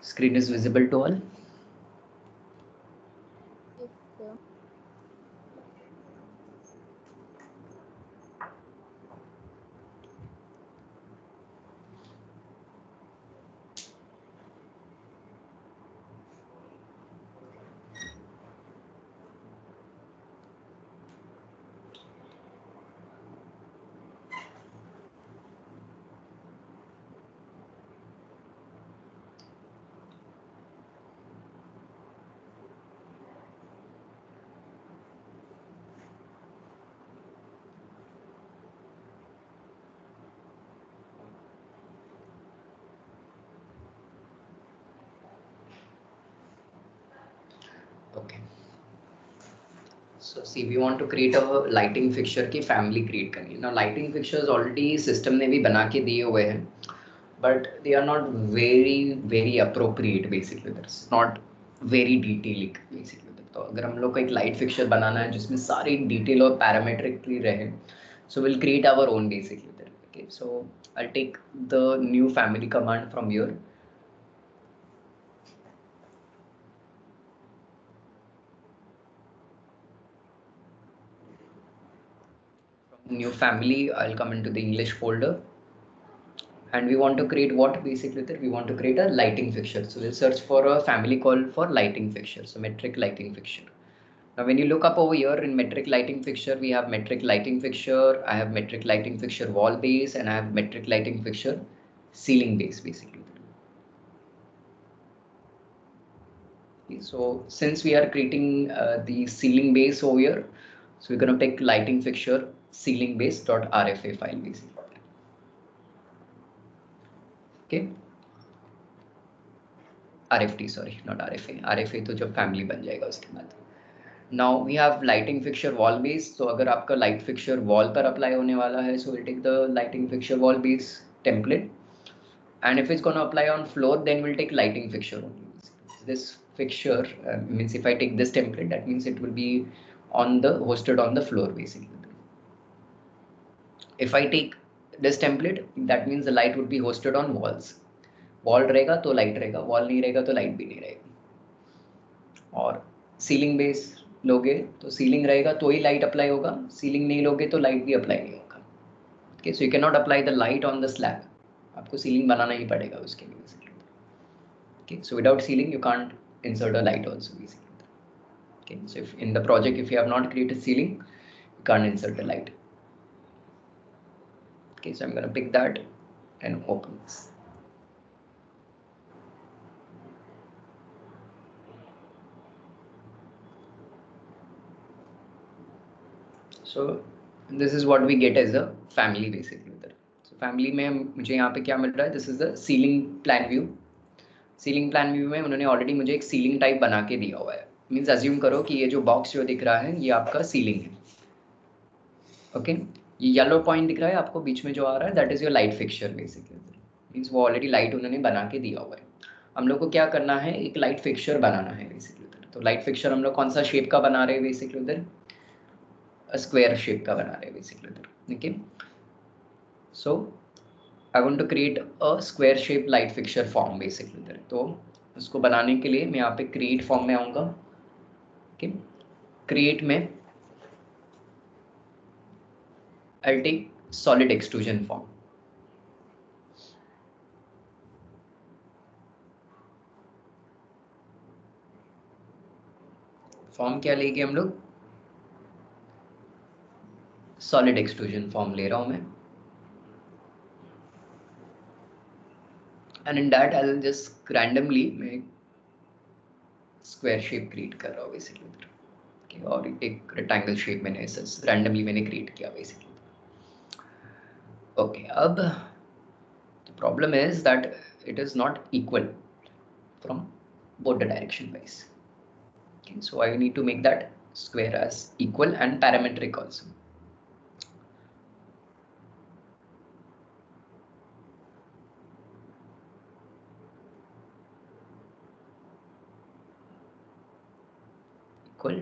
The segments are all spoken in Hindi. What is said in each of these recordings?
Screen is visible to all. Yes, sir. Okay. So see, we want to create a lighting fixture की family create करनी है. Now lighting fixtures already system ने भी बना के दिए हुए हैं, but they are not very appropriate basically. That's not very detailed basically. तो अगर हम लोग को एक light fixture बनाना है जिसमें सारी detail और parametrically रहे, so we'll create our own basically. Okay, so I'll take the new family command from here. New family, I'll come into the English folder, and we want to create what basically there? We want to create a lighting fixture. So we'll search for a family called for lighting fixture. So metric lighting fixture. Now when you look up over here in metric lighting fixture, we have metric lighting fixture, I have metric lighting fixture wall base, and I have metric lighting fixture ceiling base basically. Okay, so since we are creating the ceiling base over here, so we're going to pick lighting fixture ceiling base .rfa file basically. Okay, RFT, sorry, not RFA. RFA तो जब फैमिली बन जाएगा उसके बाद. Now we have lighting fixture wall base. तो अगर आपका light fixture wall पर apply होने वाला है, so we'll take the lighting fixture wall base template. And if it's going to apply on floor, then we'll take lighting fixture only. This fixture means if I take this template, that means it will be on the hosted on the floor basically. If I take this template, that means the light would be hosted on walls. Wall रहेगा तो लाइट रहेगा, वॉल नहीं रहेगा तो लाइट भी नहीं रहेगा. और सीलिंग बेस लोगे तो सीलिंग रहेगा तो ही लाइट अप्लाई होगा, सीलिंग नहीं लोगे तो लाइट भी अप्लाई नहीं होगा. Okay, so you can not apply the light on the slab, आपको सीलिंग बनाना ही पड़ेगा उसके लिए. Okay, so without ceiling you can't insert a light also basically. Okay, so if in the project if you have not created ceiling, you can't insert the light. Okay, so I'm going to pick that and open this. So this is what we get as a family basically. So family में मुझे यहाँ पे क्या मिल रहा है? This is the ceiling plan view. Ceiling plan view में उन्होंने already मुझे एक ceiling type बना के दिया हुआ है. Means assume करो कि ये जो box जो दिख रहा है ये आपका ceiling है. Okay, ये yellow point दिख रहा है आपको बीच में जो आ रहा है, that is your light fixture basically. Means वो already light उन्होंने बना के दिया हुआ है. हम लोग को क्या करना है? एक light fixture बनाना है basically. तो light fixture हम लोग कौन सा shape का बना रहे हैं basically उधर? स्क्वायर शेप का बना रहे हैं basically. Okay, so I want to create a square shape light fixture form basically. तो उसको बनाने के लिए मैं यहाँ पे क्रिएट फॉर्म में आऊँगा. ओके, क्रिएट में I take solid extrusion form. Form क्या लेंगे हम लोग? सॉलिड एक्सट्रूजन फॉर्म ले रहा हूँ मैं. And in that I will just randomly मैं स्क्वायर शेप क्रिएट कर रहा हूँ बेसिकली. okay, और एक रेक्टेंगल शेप मैंने ऐसे रैंडमली मैंने क्रिएट किया बेसिकली. ओके, अब the problem is that it is not equal from both the direction wise. Okay, so I need to make that square as equal and parametric also. Equal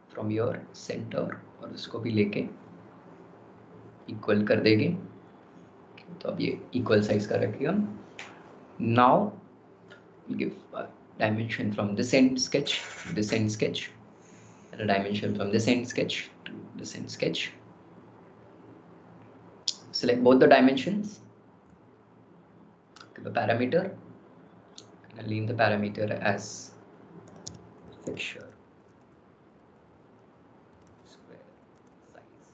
from your center और उसको भी लेके equal कर देंगे. तो अब ये equal size का रखिएगा. Now we'll give a dimension from this end sketch to this end sketch, and a dimension from this end sketch to this end sketch. Select both the dimensions, give a parameter, and I'll name the parameter as fixture square size.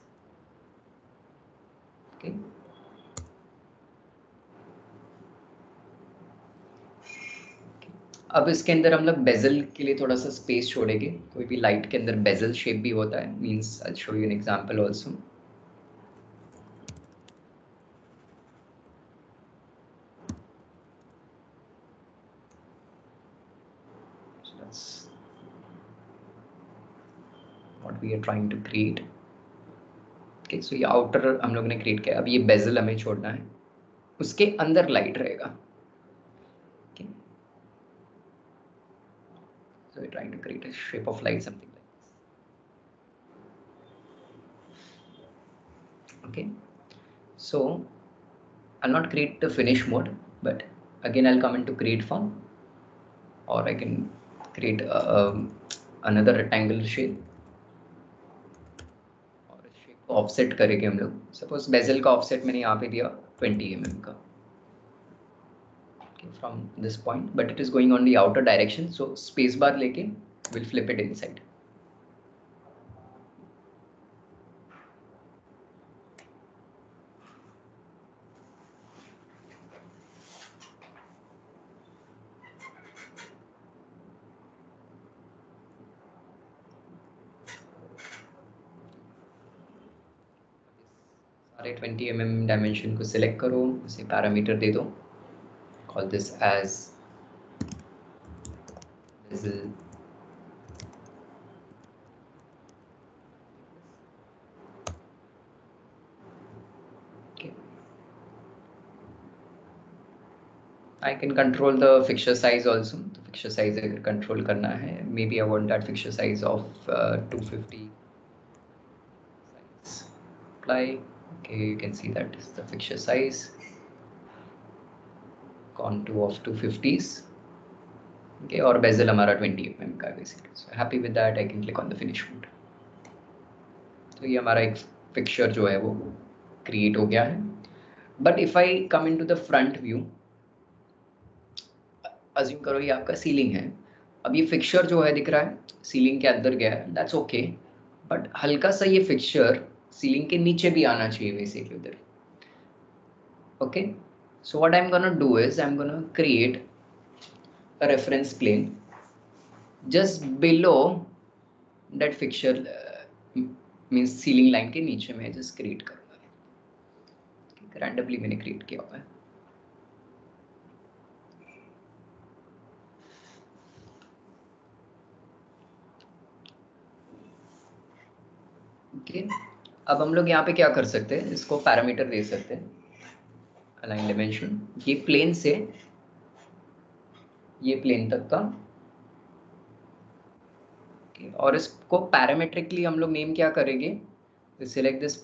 Okay. अब इसके अंदर हम लोग बेजल के लिए थोड़ा सा स्पेस छोड़ेंगे. कोई भी लाइट के अंदर बेजल शेप भी होता है. Means I show you an example also. That's what we are trying to create. Okay, so ये आउटर हम लोग ने क्रिएट किया. अब ये बेजल हमें छोड़ना है. उसके अंदर लाइट रहेगा. Okay. So we're trying to create a shape of light, something like this. Okay. So I'll not create the finish mode, but again I'll come into create form, or I can create another rectangular shape, और shape को offset करेंगे हम लोग. Suppose bezel का offset मैंने यहाँ पे दिया 20 mm का. Okay, from this point, but it is going on the outer direction, so space bar लेके we'll flip it inside. सारे 20 mm डायमेंशन को सिलेक्ट करो, उसे पैरामीटर दे दो. Call this as bezel okay. I can control the fixture size also. The fixture size अगर control करना है, maybe I want that fixture size of 250. Size. Apply. Okay, you can see that is the fixture size. Contour of 250s. Okay, और bezel हमारा 20 mm का basically. So happy with that, I can click on the finish mode. तो ये हमारा एक fixture जो है वो create हो गया है. But if I come into the front view, assume करो ये आपका ceiling है. अब ये fixture जो है दिख रहा है, ceiling के अंदर गया है. That's okay. But हल्का सा ये fixture ceiling के नीचे भी आना चाहिए basically उधर. Okay. So what I'm gonna do is I'm gonna create a reference plane just below that fixture means ceiling line के नीचे में just create करूँगा. Randomly मैंने create किया हुआ है. Okay. अब हम लोग यहाँ पे क्या कर सकते हैं, इसको पैरामीटर दे सकते हैं. अलाइन डायमेंशन ये प्लेन से ये प्लेन तक का. Okay. और इसको पैरामेट्रिकली हम लोग नेम क्या करेंगे, select this,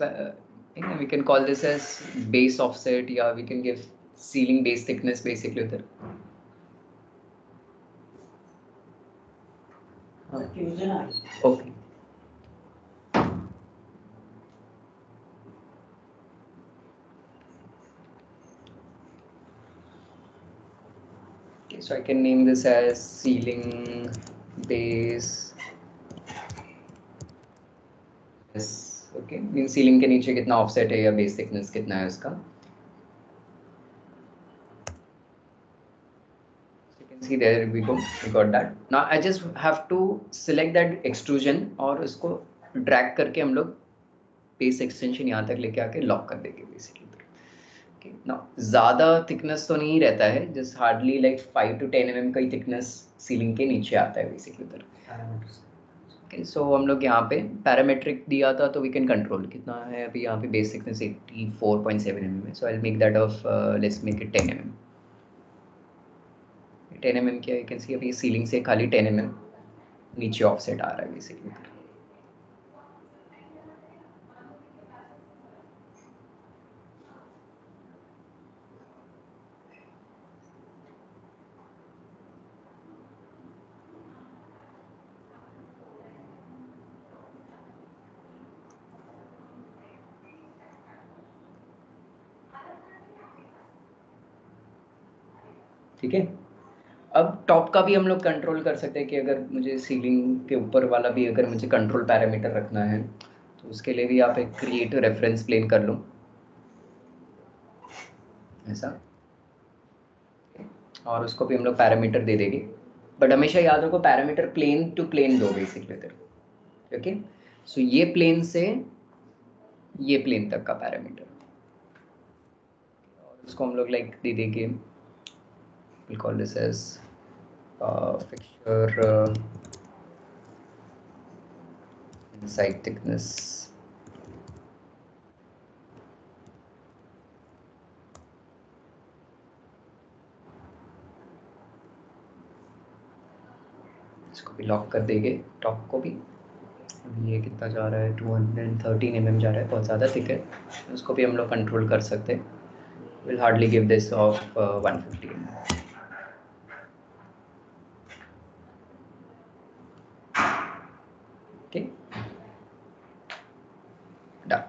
we can call this as base offset, या we can give ceiling base thickness basically उधर. Okay. Okay, so I can name this as ceiling base. Yes, okay. Means ceiling के नीचे कितना offset है या base thickness कितना है उसका. So you can see there we go. We got that. Now I just have to select that extrusion और उसको drag करके हम लोग base extension यहाँ तक लेके आके lock कर देंगे basically. Okay. Now ज़्यादा thickness तो नहीं रहता है, just hardly like 5 to 10 mm का ही thickness ceiling के नीचे आता है basically उधर. Okay, so हम लोग यहाँ पे पैरामेट्रिक दिया था तो we can control कितना है अभी यहाँ पे base thickness 84.7 mm है. So I'll make that of let's make it 10 mm. 10 mm क्या, you can see अभी ceiling से खाली 10 mm नीचे offset आ रहा है basically. ठीक है। अब टॉप का भी हम लोग कंट्रोल कर सकते हैं कि अगर मुझे सीलिंग के ऊपर वाला भी अगर मुझे कंट्रोल पैरामीटर रखना है तो उसके लिए भी आप एक क्रिएट रेफरेंस प्लेन कर लो ऐसा, और उसको भी हम लोग पैरामीटर दे देंगे, बट हमेशा याद रखो पैरामीटर प्लेन टू प्लेन दो बेसिकली इधर। ओके, सो ये प्लेन से ये प्लेन तक का पैरामीटर, और उसको हम लोग लाइक दे देंगे, we'll call this as fixture inside thickness, इसको भी लॉक कर देंगे टॉप को भी। ये कितना जा रहा है, 213 mm जा रहा है, बहुत ज़्यादा थिक है, उसको भी हम लोग कंट्रोल कर सकते हैं। Will hardly give this of 150 mm। Okay, done.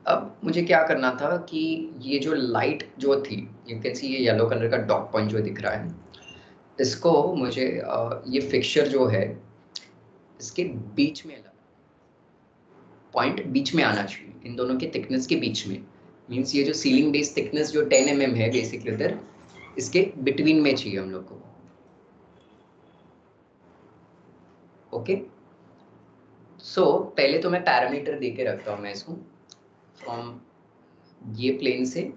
अब मुझे क्या करना था कि ये जो लाइट जो थी, यू कैन सी ये येलो कलर का डॉट पॉइंट जो दिख रहा है, इसको मुझे ये फिक्सचर जो है इसके बीच में पॉइंट बीच में आना चाहिए, इन दोनों के थिकनेस के बीच में। मींस ये जो सीलिंग बेस थिकनेस जो 10 mm है बेसिकली उधर, इसके बिटवीन में चाहिए हम लोग को। ओके, सो पहले तो मैं पैरामीटर दे के रखता हूँ मैं इसको, फ्रॉम ये प्लेन से,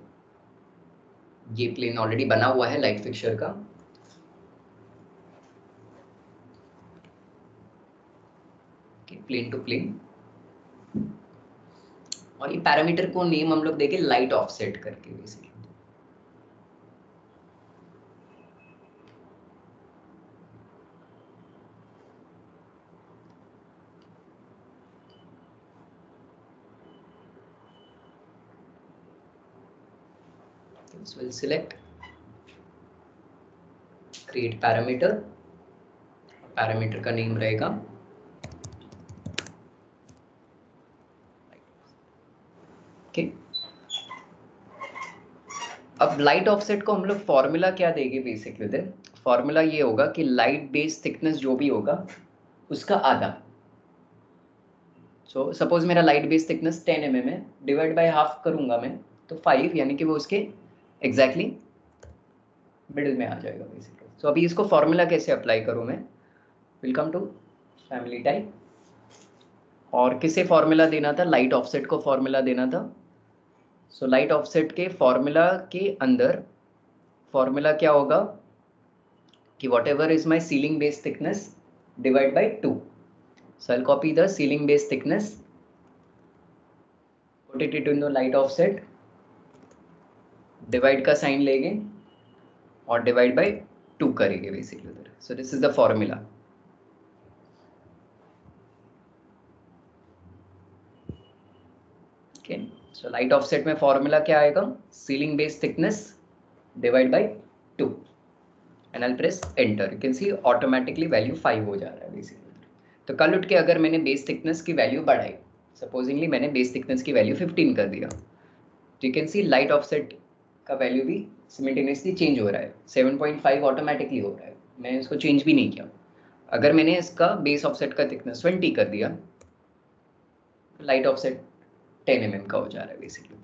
ये प्लेन ऑलरेडी बना हुआ है लाइट फिक्सचर का, प्लेन टू प्लेन, और ये पैरामीटर को नेम हम लोग देंगे लाइट ऑफसेट करके basically. So we'll select create parameter, parameter का नेम रहेगा ओके। अब लाइट ऑफसेट को हम लोग फॉर्मूला क्या देंगे बेसिकली उधर, फॉर्मूला ये होगा कि लाइट बेस थिकनेस जो भी होगा उसका आधा। सो सपोज मेरा लाइट बेस थिकनेस 10 mm है, डिवाइड बाय हाफ करूंगा मैं तो 5, यानी कि वो उसके एग्जैक्टली मिडिल में आ जाएगा बेसिकली। सो अभी इसको फॉर्मूला कैसे अप्लाई करूं मैं, वेलकम टू फैमिली टाइप, और किसे फॉर्मूला देना था, लाइट ऑफसेट को फॉर्मूला देना था। सो लाइट ऑफसेट के फॉर्मूला के अंदर फॉर्मूला क्या होगा कि what ever is my ceiling base thickness divide by 2। So I'll copy the ceiling base thickness, put it into light offset, divide का साइन लेंगे और divide by 2 करेंगे बेसिकली उधर। So this is the formula. Okay, so light offset में formula क्या आएगा, ceiling base thickness divide by 2 and I'll press enter. You can see automatically value 5 हो जा रहा है बेसिकली। तो कल उठ के अगर मैंने बेस थिकनेस की वैल्यू बढ़ाई, सपोजिंगली मैंने बेस थिकनेस की वैल्यू 15 कर दिया, तो you can C light offset का वैल्यू भी सिमिल्टेनियसली चेंज हो रहा है, 7.5 ऑटोमेटिकली हो रहा है, मैंने इसको चेंज भी नहीं किया। अगर मैंने इसका बेस ऑफसेट का थिकनेस 20 कर दिया तो लाइट ऑफसेट 10 mm का हो जा रहा है basically.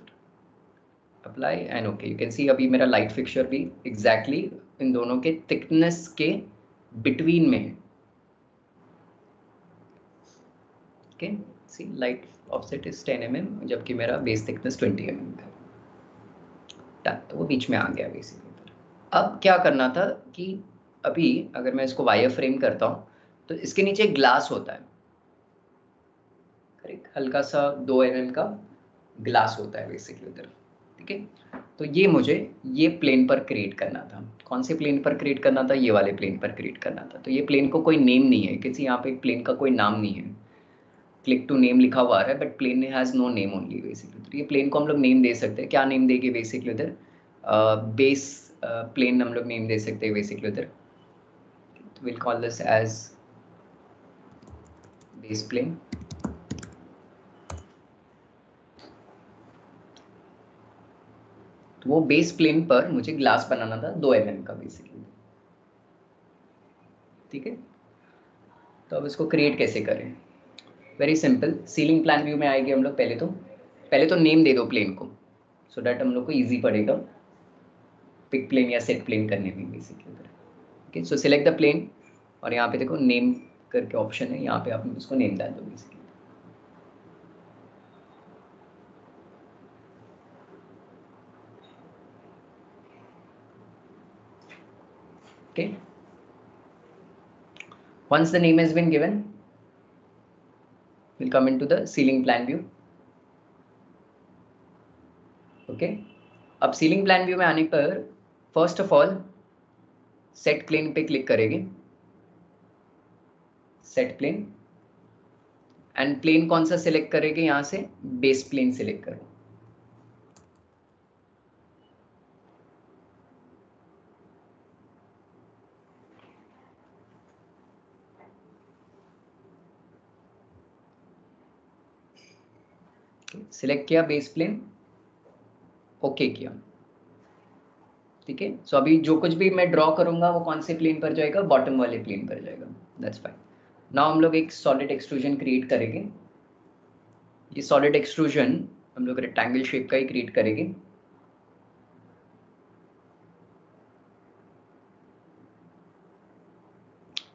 Apply and okay, you can see अभी मेरा लाइट फिक्सचर भी एग्जैक्टली इन दोनों के थिकनेस के बिटवीन में है। Okay, see light offset is 10 mm जबकि मेरा बेस थिकनेस 20 mm है, तो वो बीच में आ गया बेसिकली। अब क्या करना था कि अभी अगर मैं इसको वायर फ्रेम करता हूँ तो इसके नीचे ग्लास होता है, करेक्ट, हल्का सा 2 mm का ग्लास होता है बेसिकली उधर, ठीक है। तो ये मुझे ये प्लेन पर क्रिएट करना था, कौन से प्लेन पर क्रिएट करना था, ये वाले प्लेन पर क्रिएट करना था। तो ये प्लेन को कोई नेम नहीं है, किसी यहाँ पे प्लेन का कोई नाम नहीं है, क्लिक टू नेम लिखा हुआ है but plane has no name only basically. तो ये प्लेन को हम लोग नेम दे सकते हैं, क्या नेम देंगे बेसिकली उधर, बेस प्लेन हम लोग नेम दे सकते हैं बेसिकली उधर। we'll call this as base plane, वो बेस प्लेन पर मुझे ग्लास बनाना था 2 mm का बेसिकली। ठीक है, तो अब इसको क्रिएट कैसे करें? Very simple, ceiling plan view में आएंगे हम लोग। पहले तो नेम दे दो प्लेन को, सो दैट हम लोग को इजी पड़ेगा पिक प्लेन या सेट प्लेन करने में basically. Okay, so select the plane और यहाँ पे देखो नेम करके ऑप्शन है, यहाँ पे आप उसको नेम डाल दो basically. Okay, once the name has been given, we'll come into the ceiling plan view. Okay, अब सीलिंग प्लान व्यू में आने पर first of all set plane पे क्लिक करेंगे, सेट प्लेन, एंड प्लेन कौन सा सिलेक्ट करेंगे? यहाँ से बेस प्लेन सिलेक्ट करो। सिलेक्ट किया बेस प्लेन, ओके किया। ठीक है, सो अभी जो कुछ भी मैं ड्रॉ करूंगा वो कौन से प्लेन पर जाएगा? बॉटम वाले प्लेन पर जाएगा। That's fine. नाउ हम लोग एक सॉलिड एक्सट्रूजन क्रिएट करेंगे। ये सॉलिड एक्सट्रूजन हम लोग रेक्टेंगल शेप का ही क्रिएट करेंगे।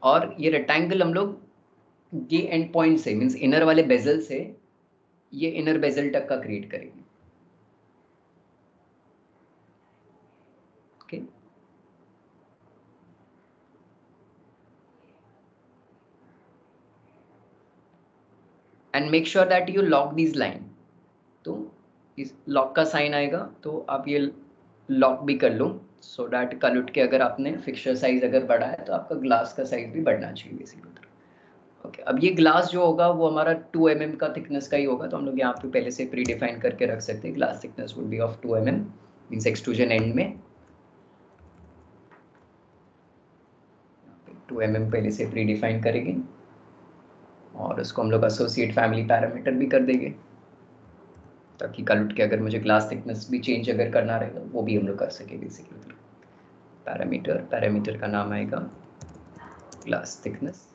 और ये रेक्टेंगल हम लोग ये एंड पॉइंट से, मींस इनर वाले बेजल से ये इनर बेजल तक का क्रिएट करेंगे। Okay, and make sure that you lock this line. तो इस लॉक का साइन आएगा तो आप ये लॉक भी कर लो, सो दैट कल उठ के अगर आपने फिक्सचर साइज अगर बढ़ा है तो आपका ग्लास का साइज भी बढ़ना चाहिए बेसिकली। ओके, अब ये ग्लास जो होगा वो हमारा 2 mm का थिकनेस का ही होगा, तो हम लोग यहाँ पे पहले से प्री डिफाइन करके रख सकते हैं। Glass thickness would be of 2 mm, means extrusion and में 2 mm पहले से प्री डिफाइन करेंगे, और उसको हम लोग एसोसिएट फैमिली पैरामीटर भी कर देंगे, ताकि कल उठ के अगर मुझे ग्लास थिकनेस भी चेंज अगर करना रहेगा वो भी हम लोग कर सके बेसिकली। पैरामीटर का नाम आएगा glass thickness.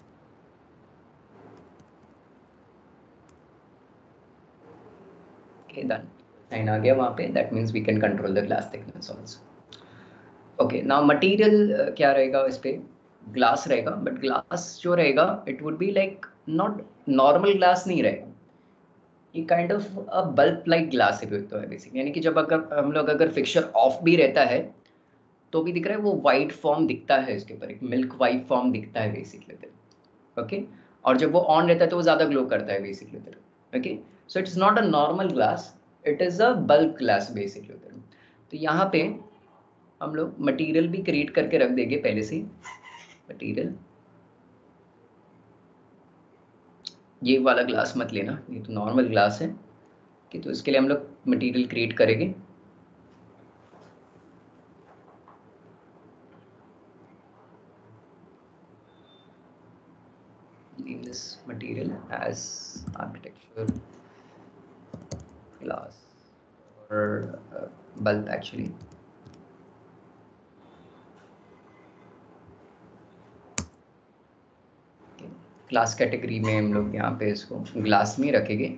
Okay, done, sign आ गया वहाँ पे। That means we can control the glass thickness also. Okay, now material क्या रहेगा? इस पे ग्लास रहेगा, बट ग्लास जो रहेगा it would be like not normal glass नहीं रहेगा, ये kind of a bulb like glass तो है बेसिकली। यानी कि जब अगर हम लोग अगर फिक्सचर ऑफ भी रहता है तो भी दिख रहा है, वो वाइट फॉर्म दिखता है इसके ऊपर, एक मिल्क वाइट फॉर्म दिखता है बेसिकली। ओके, और जब वो ऑन रहता है तो वो ज़्यादा ग्लो करता है basically. Okay, so it's not a normal glass, it is a bulk glass basically. तो यहाँ पे हम लोग मटेरियल भी क्रिएट करके रख देंगे पहले से। मटेरियल, ये वाला ग्लास मत लेना, ये तो नॉर्मल ग्लास है कि, तो इसके लिए हम लोग मटेरियल क्रिएट करेंगे। Name this material as architecture glass or bulb actually. Class category में हम लोग यहाँ पे इसको ग्लास में रखेंगे।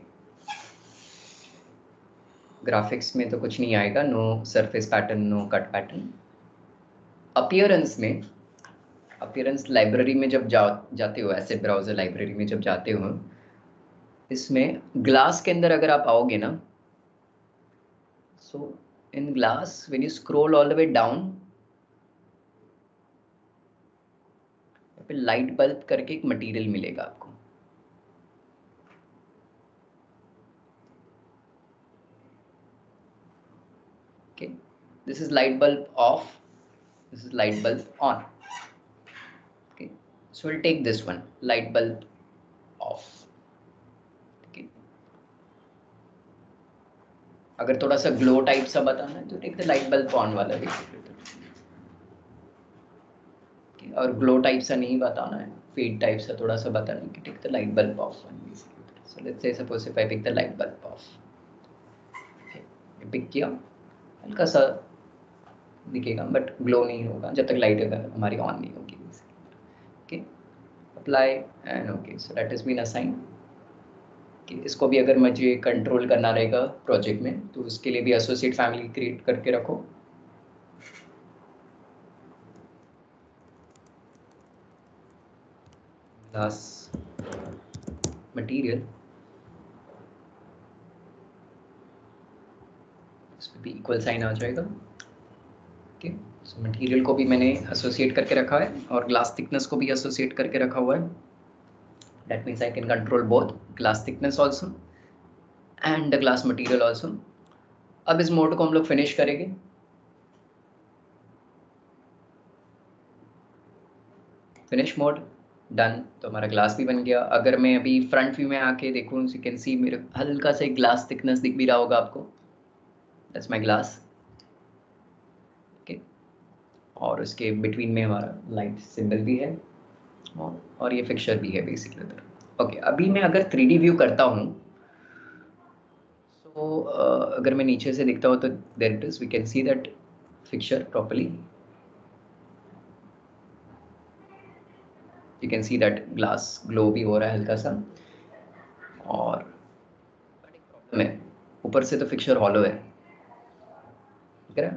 ग्राफिक्स में तो कुछ नहीं आएगा, no surface pattern, no cut pattern. Appearance में, अपीयरेंस लाइब्रेरी में जब जाते हो, एसेट ब्राउजर लाइब्रेरी में जब जाते हो, इसमें ग्लास के अंदर अगर आप आओगे ना, so in glass when you scroll all the way down, पे लाइट बल्ब करके एक मटेरियल मिलेगा आपको। Okay, this is light bulb off, this is light bulb on. Okay, so we'll take this one, light bulb off. Okay, अगर थोड़ा सा ग्लो टाइप सा बताना है तो take the light bulb on वाला बेसिकली। okay, और ग्लो टाइप सा नहीं बताना है, फेड टाइप सा थोड़ा सा बताना है कि take the light bulb off one basically. So let's say suppose if I pick the light bulb off, pick किया, हल्का सा दिखेगा बट ग्लो नहीं होगा जब तक लाइट अगर हमारी ऑन नहीं होगी। Okay, apply and okay, so that is been assign. इसको भी अगर मुझे कंट्रोल करना रहेगा प्रोजेक्ट में तो उसके लिए भी एसोसिएट फैमिली क्रिएट करके रखो। ग्लास मटेरियल, इसमें भी इक्वल साइन आ जाएगा। ओके, सो मटेरियल को भी मैंने एसोसिएट करके रखा है और ग्लास थिकनेस को भी एसोसिएट करके रखा हुआ है। That means I can control both glass thickness also and the glass material also. अब इस मोड को हम लोग फिनिश करेंगे। फिनिश मोड डन, तो हमारा ग्लास भी बन गया। अगर मैं अभी फ्रंट व्यू में आके देखूँ, यू कैन सी मेरे हल्का सा एक ग्लास थिकनेस दिख भी रहा होगा आपको, दैट्स माय ग्लास। ओके, और उसके बिटवीन में हमारा लाइट सिंबल भी है और ये फिक्चर भी है बेसिकली उधर। ओके, अभी मैं अगर 3D व्यू करता हूँ तो अगर मैं नीचे से देखता हूँ तो there it is, we can see that fixture properly, you can see that glass glow भी हो रहा है हल्का सा। और बट एक प्रॉब्लम है, ऊपर से तो फिक्चर हॉलो है, ठीक है,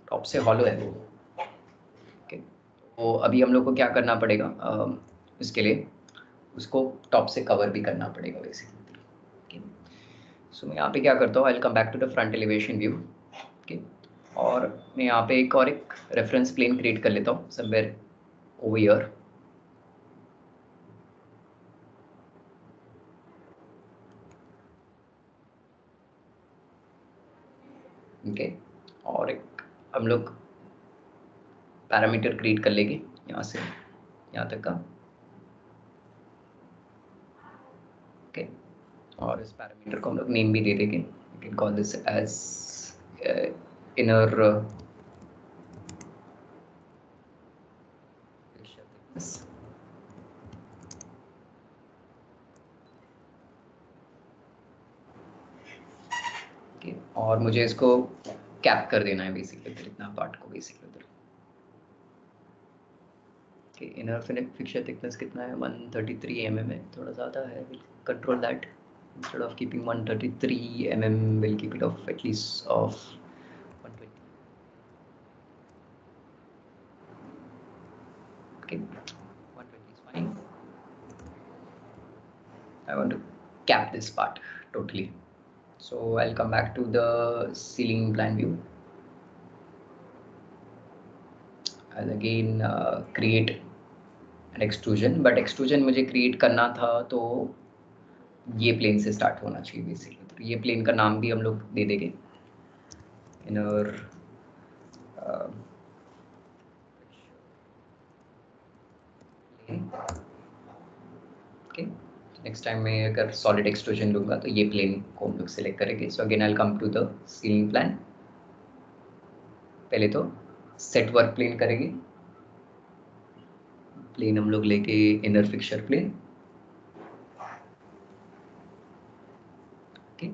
टॉप से हॉलो है। ओके, तो अभी हम लोग को क्या करना पड़ेगा, इसके लिए उसको टॉप से कवर भी करना पड़ेगा बेसिकली। सो मैं यहाँ पे क्या करता हूँ, I will come back to the front elevation view. Okay, और मैं यहाँ पे एक रेफरेंस प्लेन क्रिएट कर लेता हूँ समवेयर ओवर हियर। ओके, और एक हम लोग पैरामीटर क्रिएट कर लेंगे यहाँ से यहाँ तक का। ओके, और इस पैरामीटर को हम लोग नेम भी दे देंगे, you can call this as inner thickness. Okay, और मुझे इसको कैप कर देना है बेसिकली इतना पार्ट को बेसिकली उधर। ओके, इनर फिक्चर थिकनेस कितना है, 133 mm है, थोड़ा ज़्यादा है, will control that. Instead of keeping 133 mm will keep it of at least of 120। Okay, 120 is fine. I want to cap this part totally. So I'll come back to the ceiling plan view. I'll again create an extrusion, but extrusion मुझे create करना था तो ये प्लेन से स्टार्ट होना चाहिए बेसिकली। तो ये प्लेन का नाम भी हम लोग दे देंगे इनर ओके। नेक्स्ट टाइम मैं अगर सॉलिड एक्सट्रूजन लूँगा तो ये प्लेन को हम लोग सेलेक्ट करेंगे। So again I will come to the ceiling plan. पहले तो सेट वर्क प्लेन करेंगे, प्लेन हम लोग लेके इनर फिक्चर प्लेन। ओके,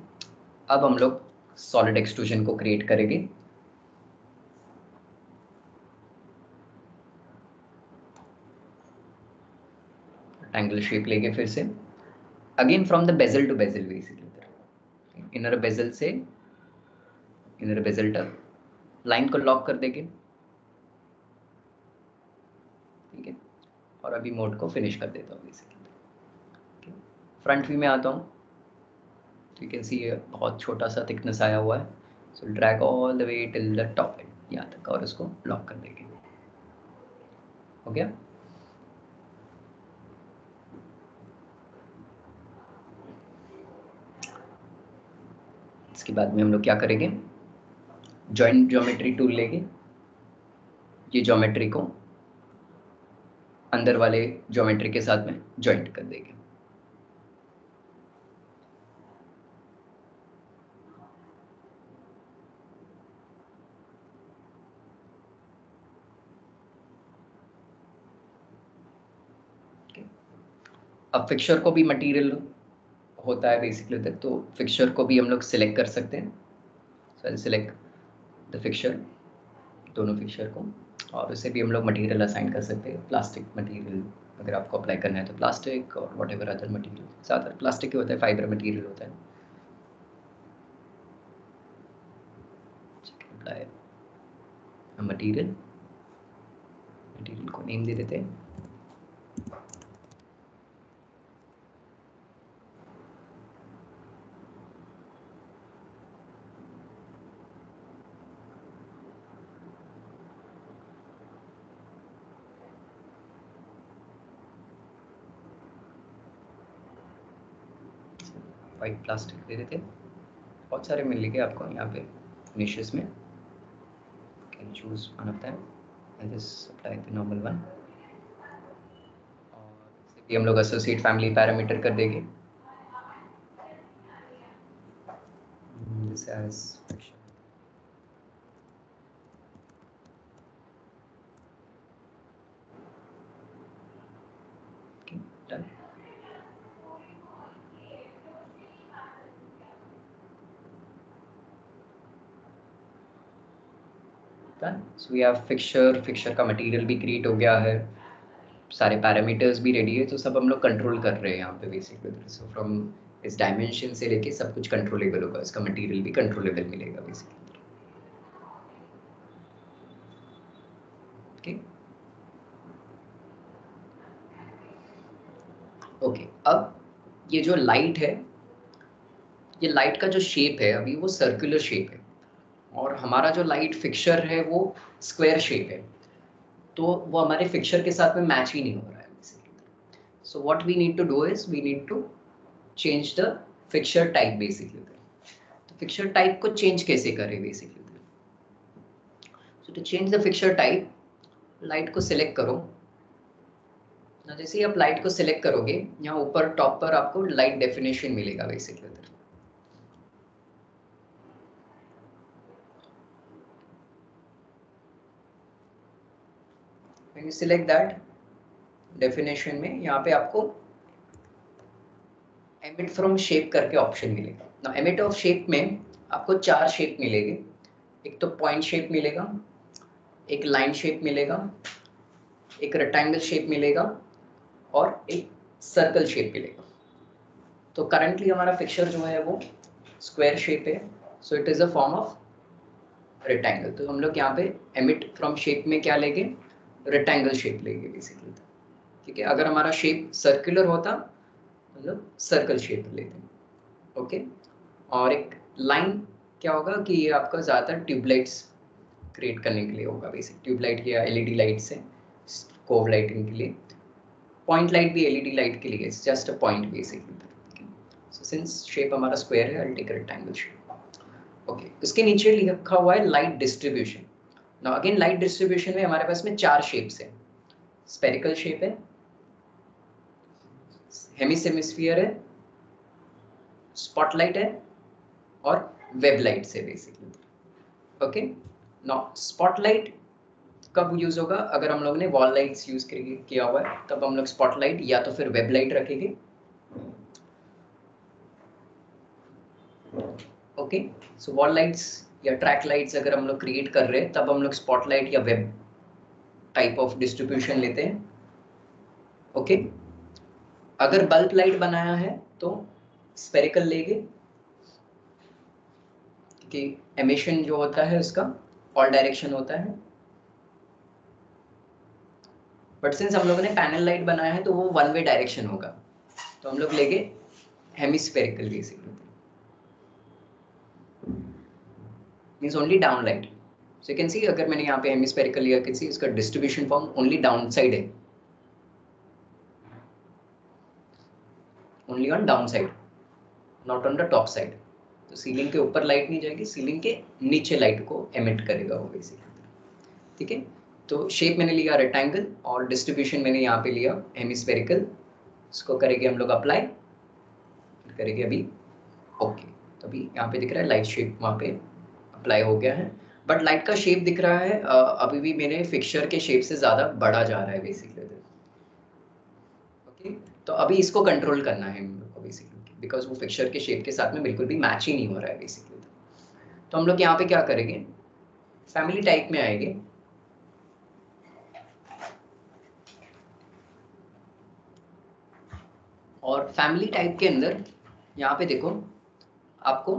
अब हम लोग सॉलिड एक्सट्रूजन को क्रिएट करेंगे। ट्रायंगल शेप लेके फिर से again from the bezel to bezel basically, inner bezel से इनर बेजल तक लाइन को लॉक कर देंगे। ठीक है, और अभी मोड को फिनिश कर देता हूँ बेसिकली। फ्रंट व्यू में आता हूँ तो यू कैन सी बहुत छोटा सा थिकनेस आया हुआ है। So drag all the way till the top and यहाँ तक और इसको लॉक कर देंगे। हो गया। इसके बाद में हम लोग क्या करेंगे, जॉइंट ज्योमेट्री टूल लेंगे, ये ज्योमेट्री को अंदर वाले ज्योमेट्री के साथ में जॉइंट कर देंगे। अब फिक्चर को भी मटेरियल होता है बेसिकली उधर, तो फिक्चर को भी हम लोग सिलेक्ट कर सकते हैं। सो आई सिलेक्ट द फिक्चर दोनों फिक्सर को, और उससे भी हम लोग मटेरियल असाइन कर सकते हैं। प्लास्टिक मटेरियल अगर आपको अप्लाई करना है तो प्लास्टिक, और वट एवर अदर मटीरियल, ज़्यादातर प्लास्टिक ही होता है, फाइबर मटीरियल होता है। अप्लाई मटीरियल, मटीरियल को नेम दे देते हैं वाइट प्लास्टिक दे देते हैं। बहुत सारे मिलेंगे आपको यहाँ पे फिनिशेस में, can choose one of them and just apply the normal one. और इससे भी हम लोग एसोसिएट फैमिली पैरामीटर कर देंगे। This is done. So we have fixture, fixture का मटेरियल भी क्रिएट हो गया है, सारे पैरामीटर्स भी रेडी है, तो सब हम लोग कंट्रोल कर रहे हैं यहाँ पे बेसिकली। सो फ्रॉम इस डायमेंशन से लेके सब कुछ कंट्रोलेबल होगा, इसका मटेरियल भी कंट्रोलेबल मिलेगा बेसिकली। ओके, अब ये जो लाइट है, ये लाइट का जो शेप है अभी वो सर्कुलर शेप है, और हमारा जो लाइट फिक्सर है वो स्क्वायर शेप है, तो वो हमारे फिक्सर के साथ में मैच ही नहीं हो रहा है basically. So what we need to do is we need to change the fixture type basically. तो फिक्सर टाइप को चेंज कैसे करें basically? So to change the fixture type, light को सिलेक्ट करो। जैसे ही आप लाइट को सिलेक्ट करोगे, यहाँ ऊपर टॉप पर आपको लाइट डेफिनेशन मिलेगा basically. When you select that definition में यहाँ पे आपको एमिट फ्रॉम शेप करके ऑप्शन मिलेगा ना। एमिट ऑफ शेप में आपको 4 शेप मिलेंगे। एक तो पॉइंट शेप मिलेगा, एक लाइन शेप मिलेगा, एक रेक्टेंगल शेप मिलेगा, और एक सर्कल शेप मिलेगा। तो करंटली हमारा फिक्सर जो है वो स्क्वायर शेप है, so it is a form of rectangle. तो हम लोग यहाँ पे एमिट फ्रॉम शेप में क्या लेंगे? रेक्टेंगल शेप लेंगे बेसिकली। ठीक है, अगर हमारा शेप सर्कुलर होता मतलब सर्कल शेप लेते हैं। ओके, और एक लाइन क्या होगा कि ये आपका ज़्यादातर ट्यूबलाइट्स क्रिएट करने के लिए होगा बेसिक, ट्यूबलाइट या एलईडी लाइट से कोव लाइटिंग के लिए। पॉइंट लाइट भी एलईडी लाइट के लिए, it's just a point basically. So since shape हमारा स्क्वायर है, I will take a rectangle shape. Okay, इसके नीचे लिखा हुआ है light distribution. Now again light distribution में हमारे पास में 4 शेप्स है। स्फेरिकल शेप है, हेमिस्फीयर है, स्पॉटलाइट है, और वेब लाइट से बेसिकली। ओके, नाउ स्पॉटलाइट कब यूज होगा? अगर हम लोग ने वॉल लाइट्स यूज किया हुआ है तब हम लोग स्पॉटलाइट या तो फिर वेब लाइट रखेंगे। ओके, सो वॉल लाइट्स या ट्रैक लाइट्स अगर हम लोग क्रिएट कर रहे हैं तब हम लोग स्पॉटलाइट या वेब टाइप ऑफ डिस्ट्रीब्यूशन लेते हैं। ओके, अगर बल्ब लाइट बनाया है तो स्फेरिकल लेंगे कि एमिशन जो होता है उसका ऑल डायरेक्शन होता है। बट सिंस हम लोगों ने पैनल लाइट बनाया है तो वो वन वे डायरेक्शन होगा, तो हम लोग लेंगे hemispherical basically, means only down light. So you can see अगर मैंने यहाँ पे हेमिस्फेरिकल लिया, कैन सी इसका distribution form only down side है, only on down side, not on the top side. तो सीलिंग के ऊपर लाइट नहीं जाएगी, सीलिंग के नीचे लाइट को एमिट करेगा वो बेसिकली। ठीक है, तो शेप मैंने लिया रेक्टेंगल और डिस्ट्रीब्यूशन मैंने यहाँ पे लिया हेमिस्फेरिकल। इसको करेंगे हम लोग अप्लाई, करेंगे अभी ओके। तो अभी यहाँ पे दिख रहा है लाइट शेप वहाँ पे अप्लाई हो गया है, बट लाइट का शेप दिख रहा है अभी भी मेरे फिक्सचर के शेप से ज़्यादा बड़ा जा रहा है बेसिकली। ओके, तो अभी इसको कंट्रोल करना है हम लोग को बेसिकली, बिकॉज वो फिक्सचर के शेप के साथ में बिल्कुल भी मैच ही नहीं हो रहा है बेसिकली। तो हम लोग यहाँ पे क्या करेंगे, फैमिली टाइप में आएंगे। और फैमिली टाइप के अंदर यहाँ पे देखो आपको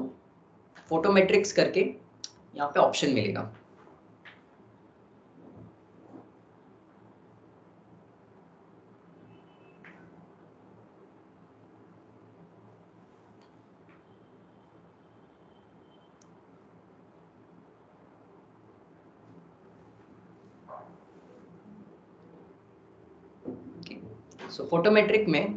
फोटोमेट्रिक्स करके यहाँ पे ऑप्शन मिलेगा। सो फोटोमेट्रिक में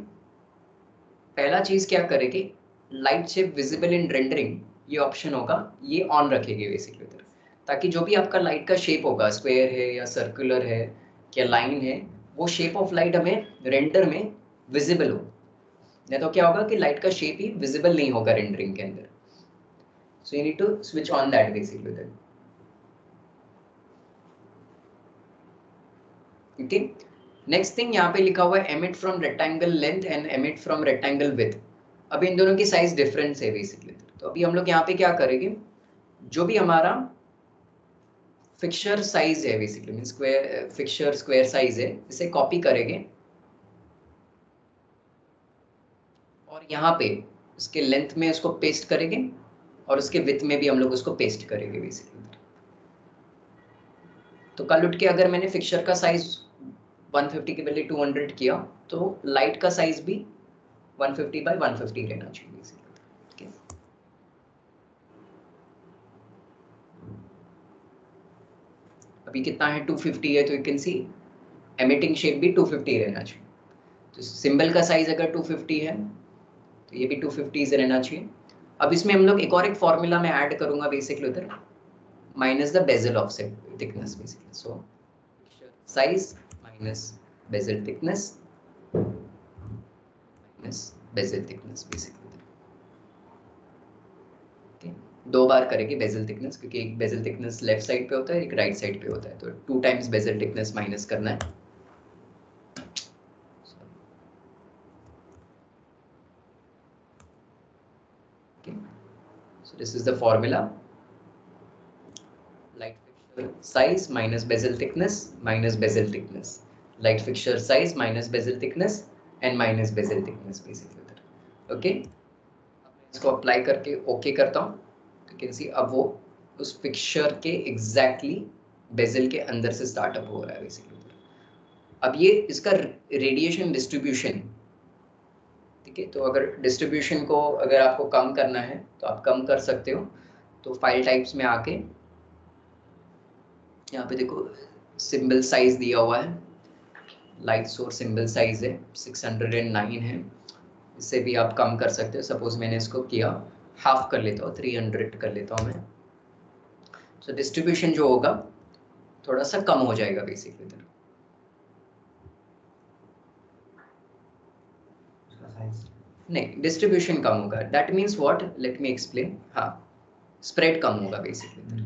पहला चीज क्या करेगी, light shape visible in rendering, ये ऑप्शन होगा, ये ऑन रखेगी बेसिकली उधर, ताकि जो भी आपका लाइट का शेप होगा, स्क्वायर है या सर्कुलर है या लाइन है, वो शेप ऑफ लाइट हमें रेंडर में विजिबल हो। नहीं तो क्या होगा कि लाइट का शेप ही विजिबल नहीं होगा रेंडरिंग के अंदर। So you need to switch on that basically उधर। ओके, नेक्स्ट थिंग यहाँ पे लिखा हुआ है emit from rectangle length and emit from rectangle width. अभी इन दोनों की साइज डिफरेंस है बेसिकली। तो अभी हम लोग यहाँ पे क्या करेंगे, जो भी हमारा फिक्सर साइज है basically, mean square fixer square size है, इसे कॉपी करेंगे और यहाँ पे इसके लेंथ में इसको पेस्ट करेंगे और उसके विड्थ में भी हम लोग उसको पेस्ट करेंगे बेसिकली। तो कल उठ के अगर मैंने फिक्सर का साइज 150 के बदले 200 किया, तो लाइट का साइज भी 150 बाय 150 रहना चाहिए बेसिकली। अभी कितना है, 250 है, तो you can C emitting shape भी 250 रहना चाहिए। तो सिंबल का साइज अगर 250 है तो ये भी 250 से रहना चाहिए। अब इसमें हम लोग एक और एक फॉर्मूला में ऐड करूंगा बेसिकली उधर, minus the bezel offset thickness basically. So size minus bezel thickness minus bezel thickness basically. दो बार करेंगे बेजल थिकनेस, क्योंकि एक बेजल थिकनेस लेफ्ट साइड पे होता है, एक राइट साइड पे होता है, तो 2 टाइम्स बेजल थिकनेस माइनस करना है। So this is the formula, light fixture size minus bezel thickness minus bezel thickness, light fixture size minus bezel thickness and minus bezel thickness basically. Okay, इसको अप्लाई करके ओके करता हूँ, तो कैन सी अब वो उस फिक्सर के एग्जैक्टली बेजल के अंदर से स्टार्टअप हो रहा है बेसिकली। अब ये इसका रेडिएशन डिस्ट्रीब्यूशन, ठीक है, तो अगर डिस्ट्रीब्यूशन को अगर आपको कम करना है तो आप कम कर सकते हो। तो फाइल टाइप्स में आके यहाँ पे देखो सिंबल साइज दिया हुआ है, लाइट सोर्स सिंबल साइज है 609 है, इससे भी आप कम कर सकते हो। सपोज मैंने इसको किया हाफ कर लेता हूँ, 300 कर लेता हूँ मैं। सो डिस्ट्रीब्यूशन जो होगा थोड़ा सा कम हो जाएगा बेसिकली इधर। नहीं, डिस्ट्रीब्यूशन कम होगा, that means what, let me explain. हाँ, स्प्रेड कम होगा बेसिकली।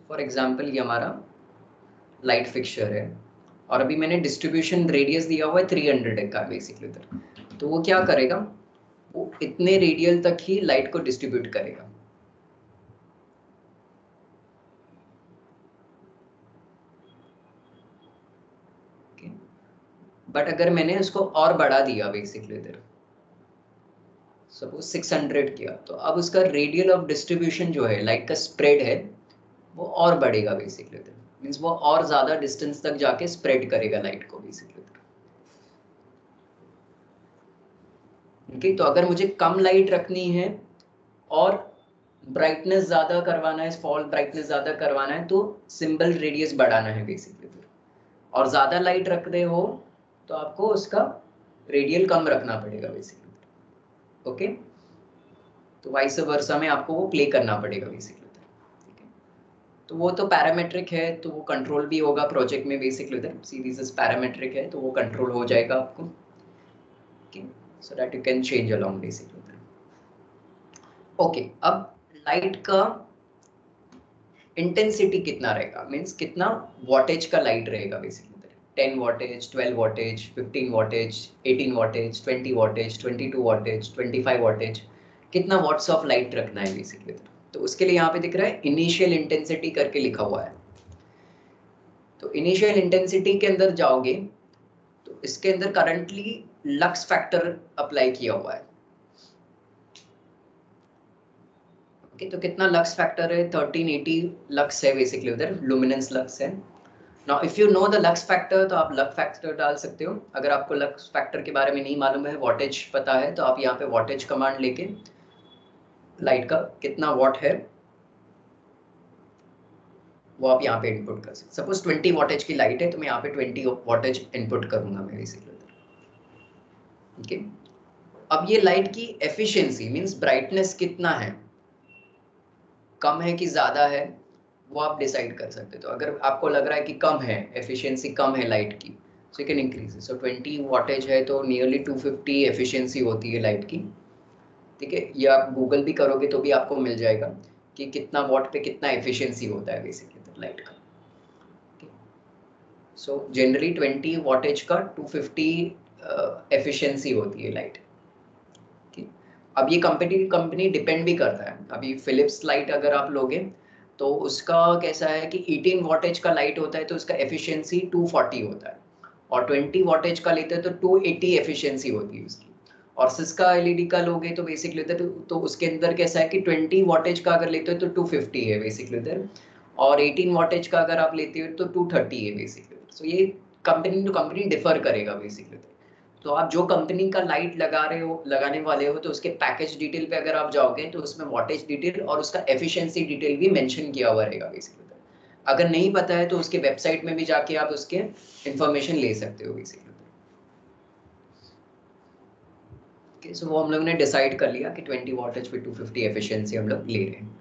फॉर एग्जाम्पल ये हमारा लाइट फिक्सचर है और अभी मैंने डिस्ट्रीब्यूशन रेडियस दिया हुआ है 300 का बेसिकली उधर। तो वो क्या करेगा, वो इतने रेडियल तक ही लाइट को डिस्ट्रीब्यूट करेगा। बट अगर मैंने उसको और बढ़ा दिया बेसिकली इधर, सपोज 600 किया, तो अब उसका रेडियल ऑफ डिस्ट्रीब्यूशन जो है, लाइट का स्प्रेड है, वो और बढ़ेगा बेसिकली इधर। मींस वो और ज्यादा डिस्टेंस तक जाके स्प्रेड करेगा लाइट को बेसिकली। ओके, तो अगर मुझे कम लाइट रखनी है और ब्राइटनेस ज्यादा करवाना है, फॉल ब्राइटनेस ज्यादा करवाना है, तो सिंबल रेडियस बढ़ाना है बेसिकली। और ज्यादा लाइट रख रहे हो तो आपको उसका रेडियल कम रखना पड़ेगा बेसिकली। ओके, तो वाइस वर्सा में आपको वो प्ले करना पड़ेगा बेसिकली। तो वो तो पैरामेट्रिक है, तो वो कंट्रोल भी होगा प्रोजेक्ट में बेसिकली। सीरीज पैरामेट्रिक है तो वो कंट्रोल हो जाएगा आपको, so that you can change along basically. Okay, अब लाइट का इंटेंसिटी कितना रहेगा, मीन्स कितना वॉटेज का लाइट रहेगा basically, 10 wattage, 12 wattage, 15 wattage, 18 wattage, 20 wattage, 22 wattage, 25 wattage, कितना वॉट्स ऑफ लाइट रखना है बेसिकली। तो उसके लिए यहाँ पे दिख रहा है इनिशियल इंटेंसिटी करके लिखा हुआ है। तो इनिशियल इंटेंसिटी के अंदर जाओगे तो इसके अंदर करंटली लक्स फैक्टर अप्लाई किया हुआ है। ओके, तो कितना लक्स फैक्टर है, 1380 लक्स है बेसिकली, उधर लुमिनेंस लक्स है। Now if you know the lux factor तो आप लक्स फैक्टर डाल सकते हो। अगर आपको लक्स फैक्टर के बारे में नहीं मालूम है, वॉटेज पता है, तो आप यहाँ पे वॉटेज कमांड लेके लाइट का कितना वॉट है वो आप यहाँ पे इनपुट कर सकते। सपोज 20 वॉटेज की लाइट है तो मैं यहाँ पे 20 वॉटेज इनपुट करूंगा मैं बेसिकली। ओके, अब ये लाइट की एफिशिएंसी मींस ब्राइटनेस कितना है, कम है कि ज्यादा है, वो आप डिसाइड कर सकते हो। तो अगर आपको लग रहा है कि कम है, एफिशिएंसी कम है लाइट की, सो you can increase. So 20 wattage है तो नियरली 250 एफिशिएंसी होती है लाइट की। ठीक है, ये आप गूगल भी करोगे तो भी आपको मिल जाएगा कि कितना वॉट पे कितना एफिशिएंसी होता है बेसिकली लाइट का। सो जनरली 20 वॉटेज का 250 एफिशिएंसी होती है लाइट। अब ये कंपनी डिपेंड भी करता है। अभी फिलिप्स लाइट अगर आप लोगे तो उसका कैसा है कि 18 वॉटेज का लाइट होता है तो उसका एफिशिएंसी 240 होता है, और 20 वॉटेज का लेते हैं तो 280 एफिशिएंसी होती है उसकी। और सिस्का एलईडी का लोगे तो बेसिकली लेते तो उसके अंदर कैसा है कि 20 वॉटेज का अगर लेते हो तो 250 है बेसिकली उधर, और 18 वॉटेज का अगर आप लेते हो तो 230 है बेसिकली। सो ये कंपनी टू कंपनी डिफर करेगा बेसिकली। तो आप जो कंपनी का लाइट लगा रहे हो, लगाने वाले हो, तो उसके पैकेज डिटेल पे अगर आप जाओगे तो उसमें वॉटेज डिटेल और उसका एफिशिएंसी डिटेल भी मेंशन किया हुआ रहेगा बेसिकली। अगर नहीं पता है तो उसके वेबसाइट में भी जाके आप उसके इंफॉर्मेशन ले सकते हो बेसिकली। सो वो हम लोग ने डिसाइड कर लिया कि 20 वॉटेज पे 250 एफिशिएंसी हम लोग ले रहे हैं।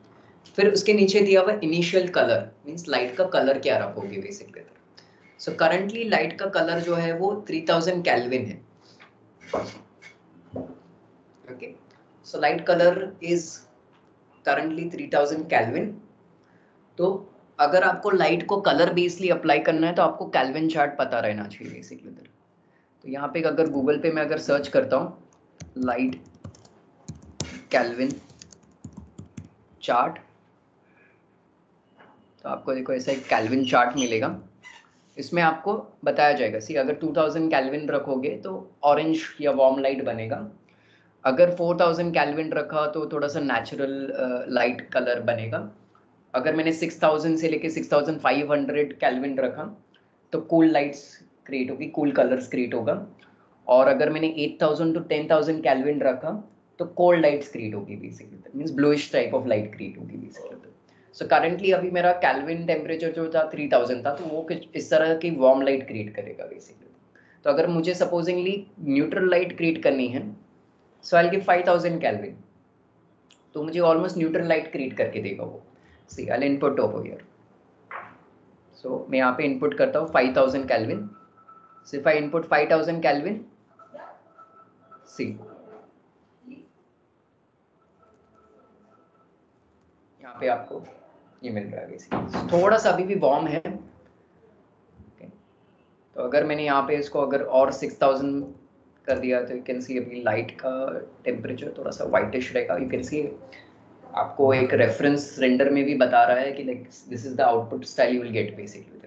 फिर उसके नीचे दिया हुआ इनिशियल कलर, मींस लाइट का कलर क्या रखोगे बेसिकली। सो करंटली लाइट का कलर जो है वो 3000 केल्विन है। Okay, so light color is currently 3000 Kelvin। तो अगर आपको लाइट को कलर बेसली अप्लाई करना है तो आपको केल्विन चार्ट पता रहना चाहिए बेसिकली। तो यहाँ पे अगर गूगल पे मैं अगर सर्च करता हूँ लाइट केल्विन चार्ट, तो आपको देखो ऐसा एक केल्विन चार्ट मिलेगा। इसमें आपको बताया जाएगा, सी अगर 2000 केल्विन रखोगे तो ऑरेंज या वार्म लाइट बनेगा। अगर 4000 केल्विन रखा तो थोड़ा सा नेचुरल लाइट कलर बनेगा। अगर मैंने 6000 से लेके 6500 केल्विन रखा तो कूल लाइट्स क्रिएट होगी, कूल कलर्स क्रिएट होगा। और अगर मैंने 8000 to 10000 केल्विन रखा तो कोल्ड लाइट्स क्रिएट होगी basically, that means bluish type of light create होगी बेसिकली। सो करंटली अभी मेरा केल्विन टेम्परेचर जो था 3000 था, तो वो कुछ इस तरह की वार्म लाइट क्रिएट करेगा बेसिकली। तो अगर मुझे सपोजिंगली न्यूट्रल लाइट क्रिएट करनी है, so I will give 5000 kelvin, तो मुझे ऑलमोस्ट न्यूट्रल लाइट क्रिएट करके देगा वो। See I will input over here. So मैं यहाँ पे इनपुट करता हूँ 5000 kelvin. So if I input 5000 kelvin, see यहाँ पे आपको ये मिल रहा है बेसिकली। थोड़ा सा अभी भी वार्म है। तो अगर मैंने यहाँ पे इसको अगर और 6000 कर दिया तो यू कैन सी अभी लाइट का टेम्परेचर थोड़ा सा वाइटिश रहेगा। यू कैन सी आपको एक रेफरेंस रेंडर में भी बता रहा है कि like this is the output style you will get basically.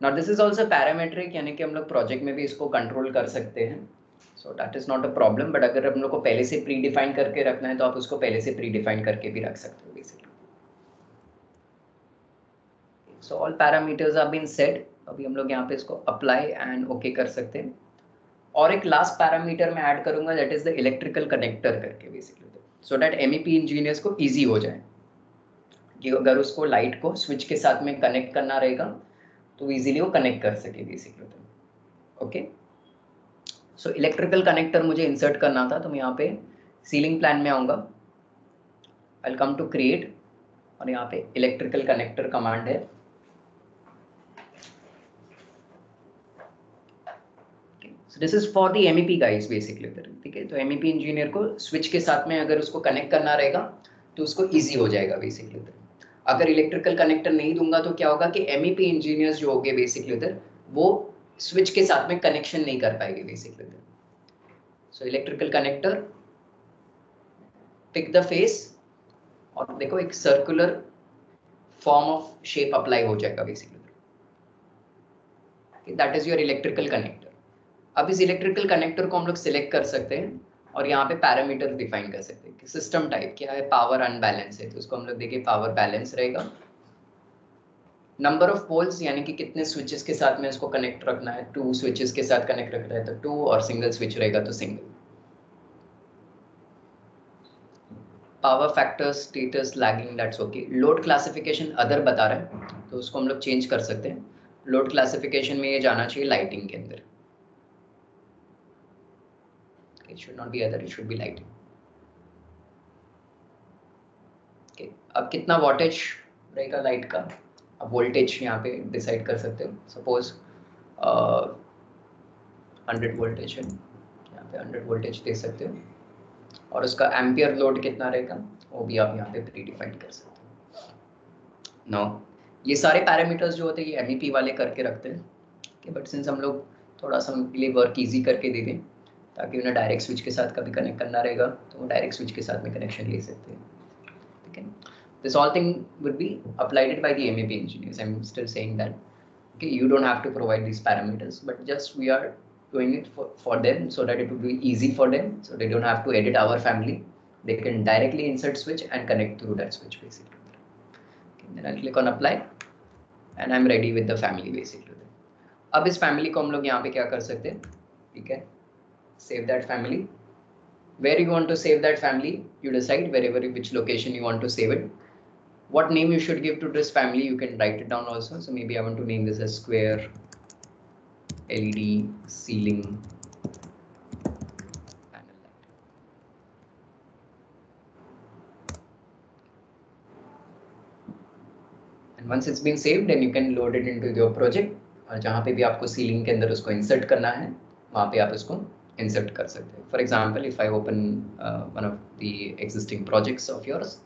Now this is also parametric, यानी कि हम लोग प्रोजेक्ट में भी इसको कंट्रोल कर सकते हैं। सो that is not a problem, but अगर हम लोग को पहले से प्री डिफाइन करके रखना है तो आप उसको पहले से प्री डिफाइन करके भी रख सकते हो basically. So all parameters are been set. अभी हम लोग यहाँ पे इसको अप्लाई एंड ओके कर सकते हैं। और एक लास्ट पैरामीटर मैं ऐड करूंगा, that is the electrical connector करके basically, so that MEP engineers को इजी हो जाए कि अगर उसको लाइट को स्विच के साथ में कनेक्ट करना रहेगा तो इजीली वो कनेक्ट कर सके बेसिकली। ओके, सो इलेक्ट्रिकल कनेक्टर मुझे इंसर्ट करना था, तो मैं यहाँ पे सीलिंग प्लान में आऊँगा, I will come to create, और यहाँ पे इलेक्ट्रिकल कनेक्टर कमांड है। This is for the MEP guys basically. ठीक है, तो एमईपी इंजीनियर को स्विच के साथ में अगर उसको कनेक्ट करना रहेगा तो उसको ईजी हो जाएगा बेसिकली उधर। अगर इलेक्ट्रिकल कनेक्टर नहीं दूंगा तो क्या होगा कि एमईपी इंजीनियर्स जो होंगे बेसिकली उधर वो स्विच के साथ में कनेक्शन नहीं कर पाएंगे बेसिकली उधर। So electrical connector, pick the face, और देखो एक circular form of shape apply हो जाएगा basically. That is your electrical connector. अब इस इलेक्ट्रिकल कनेक्टर को हम लोग सिलेक्ट कर सकते हैं और यहाँ पे पैरामीटर डिफाइन कर सकते हैं कि सिस्टम टाइप क्या है, पावर अनबैलेंस है तो उसको हम लोग देखिए पावर बैलेंस रहेगा। नंबर ऑफ पोल्स यानी कि कितने स्विचेस के साथ में इसको कनेक्ट रखना है, 2 स्विचेस के साथ कनेक्ट रखना है तो 2, और सिंगल स्विच रहेगा तो single. Power factor, status, lagging, that's okay. Load classification other बता रहा है तो उसको हम लोग चेंज कर सकते हैं। लोड क्लासिफिकेशन में ये जाना चाहिए लाइटिंग के अंदर। It should not be other, it should be lighting. Okay. अब कितना वोल्टेज रहेगा लाइट का, अब वोल्टेज यहाँ पे डिसाइड कर सकते हो। सपोज 100 वोल्टेज है, यहाँ पे 100 वोल्टेज दे सकते हो और उसका एम्पियर लोड कितना रहेगा वो भी आप यहाँ पे प्री डिफाइन कर सकते हो। नो, ये सारे पैरामीटर्स जो होते हैं ये एमईपी वाले करके रखते हैं, बट सिंस हम लोग थोड़ा सा उनके लिए वर्क ईजी करके दे दें ताकि उन्हें डायरेक्ट स्विच के साथ कभी कनेक्ट करना रहेगा तो वो डायरेक्ट स्विच के साथ में कनेक्शन ले सकते हैं। ठीक है, this all thing would be applied by the MEP engineers. I'm still saying that okay, you don't have to provide these parameters, but just we are doing it for them so that it would be easy for them, so they don't have to edit our family. They can directly insert switch and connect through that switch basically. Okay, then I'll click on apply and I'm ready with the family basically. अब इस फैमिली को हम लोग यहाँ पे क्या कर सकते हैं, ठीक है, save that family. Where you want to save that family, you decide wherever which location you want to save it. What name you should give to this family, you can write it down also. So maybe I want to name this as square LED ceiling panel light. And once it's been saved, then you can load it into your project. और जहाँ पे भी आपको सीलिंग के अंदर उसको इंसर्ट करना है वहाँ पे आप उसको इंसर्ट कर सकते हैं। For example if I open one of the existing projects of yours,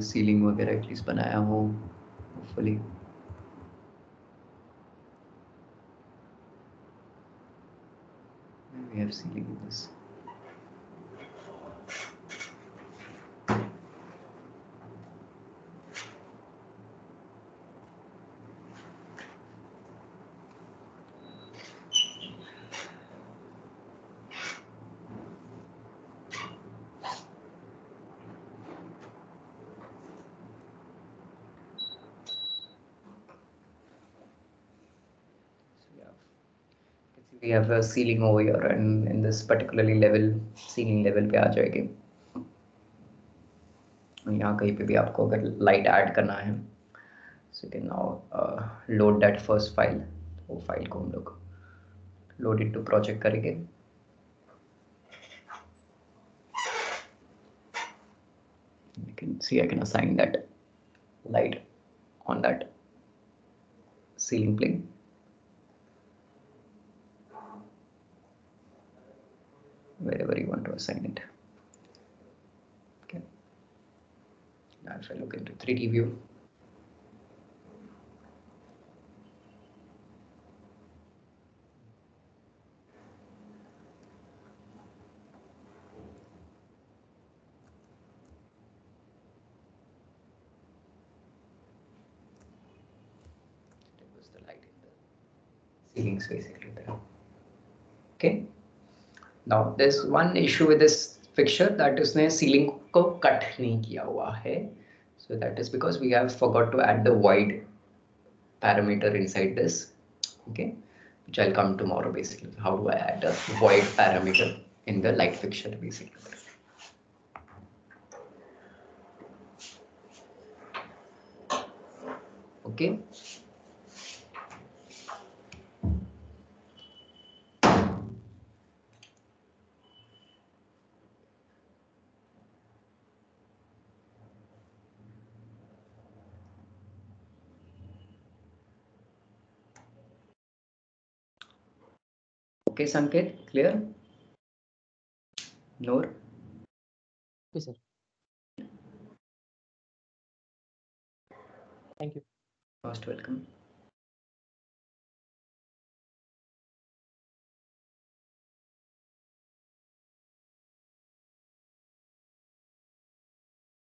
ceiling वगैरह एटलीस्ट बनाया हो hopefully. We have ceiling in this. We have a ceiling over here and in this particularly level ceiling level पे आ जाएगी। यहाँ कहीं पे भी आपको अगर लाइट ऐड करना है so you can now load that first file। वो फाइल को हम लोग load it to project करेंगे। You can see I can assign that light on that ceiling plane। Wherever you want to assign it। Okay, now if I look into 3D view, that was the light in the ceilings basically there। Okay, now there's one issue with this fixture that उसने ceiling को cut नहीं किया हुआ है। So that is because we have forgot to add the void parameter inside this, okay, which I'll come tomorrow basically. How do I add a void parameter in the light fixture basically? Okay, okay Sanket, clear? Noor? Okay sir, thank you. Most welcome.